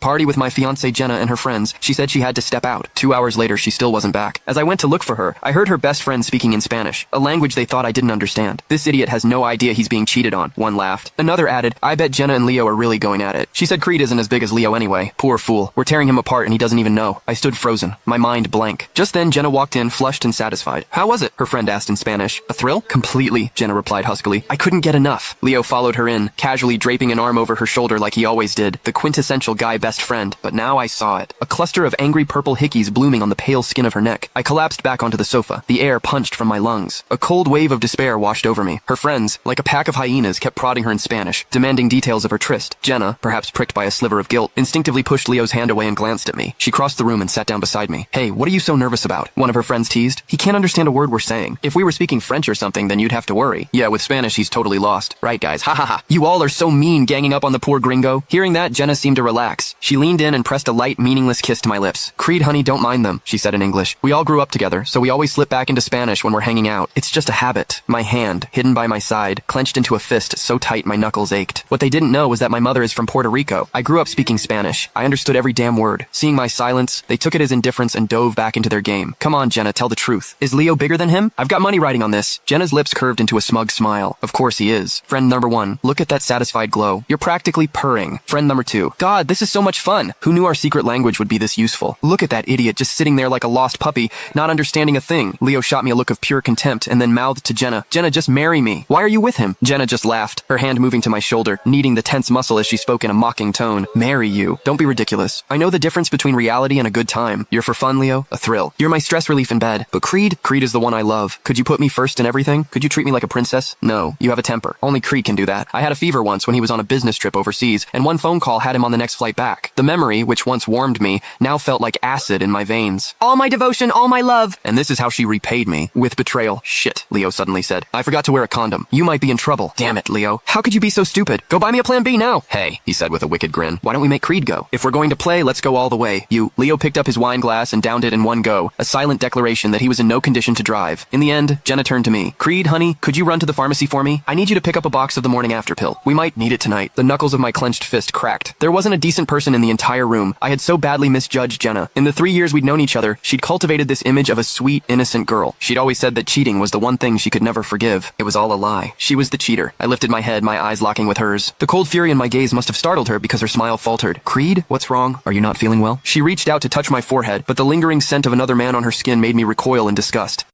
party with my fiancée Jenna and her friends. She said she had to step out. 2 hours later, she still wasn't back. As I went to look for her, I heard her best friend speaking in Spanish, a language they thought I didn't understand. This idiot has no idea he's being cheated on. One laughed. Another added, I bet Jenna and Leo are really going at it. She said Creed isn't as big as Leo anyway. Poor fool. We're tearing him apart and he doesn't even know. I stood frozen, my mind blank. Just then, Jenna walked in, flushed and satisfied. How was it? Her friend asked in Spanish. A thrill? Completely, Jenna replied huskily. I couldn't get enough. Leo followed her in, casually draping an arm over her shoulder like he always did. The quintessential guy best friend. But now I saw it. A cluster of angry purple hickeys blooming on the pale skin of her neck. I collapsed back onto the sofa. The air punched from my lungs. A cold wave of despair washed over me. Her friends, like a pack of hyenas, kept prodding her in Spanish, demanding details of her tryst. Jenna, perhaps pricked by a sliver of guilt, instinctively pushed Leo's hand away and glanced at me. She crossed the room and sat down beside me. Hey, what are you so nervous about? One of her friends teased. He can't understand a word we're saying. If we were speaking French or something, then you'd have to worry. Yeah, with Spanish, he's totally lost. Right, guys? Ha ha ha. You all are so mean, ganging up on the poor gringo. Hearing that, Jenna seemed to relax. She leaned in and pressed a light, meaningless kiss to my lips. Creed, honey, don't mind them, she said in English. We all grew up together, so we always slip back into Spanish when we're hanging out. It's just a habit. My hand, hidden by my side, clenched into a fist so tight my knuckles ached. What they didn't know was that my mother is from Puerto Rico. I grew up speaking Spanish. I understood every damn word. Seeing my silence, they took it as indifference and dove back into their game. Come on, Jenna, tell the truth. Is Leo bigger than him? I've got money riding on this. Jenna's lips curved into a smug smile. Of course he is. Friend number 1, look at that satisfied glow. You're practically purring. Friend number 2, God, this is so much fun. Who knew our secret language would be this useful? Look at that idiot just sitting there like a lost puppy, not understanding a thing. Leo shot me a look of pure contempt and then mouthed to Jenna, Jenna, just marry me. Why are you with him? Jenna just laughed, her hand moving to my shoulder, kneading the tense muscle as she spoke in a mocking tone. Marry you? Don't be ridiculous. I know the difference between reality and a good time. You're for fun, Leo, a thrill. You're my stress relief in bed. But Creed is the one I love. Could you put me first in everything? Could you treat me like a princess? No, you have a temper. Only Creed can do that. I had a fever once when he was on a business trip overseas, and one phone call had him on the next flight back. The memory, which once warmed me, now felt like acid in my veins. All my devotion, all my love. And this is how she repaid me. With betrayal. Shit, Leo suddenly said. I forgot to wear a condom. You might be in trouble. Damn it, Leo. How could you be so stupid? Go buy me a plan B now. Hey, he said with a wicked grin. Why don't we make Creed go? If we're going to play, let's go all the way. Leo picked up his wine glass and downed it in one go, a silent declaration that he was in no condition to drive. In the end, Jenna turned to me. Creed, honey, could you run to the pharmacy for me? I need you to pick up a box of the morning after pill. We might need it tonight. The knuckles of my clenched fist cracked. There wasn't a decent person in the entire room. I had so badly misjudged Jenna. In the 3 years we'd known each other, she'd cultivated this image of a sweet, innocent girl. She'd always said that cheating was the one thing she could never forgive. It was all a lie. She was the cheater. I lifted my head, my eyes locking with hers. The cold fury in my gaze must have startled her because her smile faltered. Creed, what's wrong? Are you not feeling well? She reached out to touch my forehead, but the lingering scent of another man on her skin made me recoil in disgust.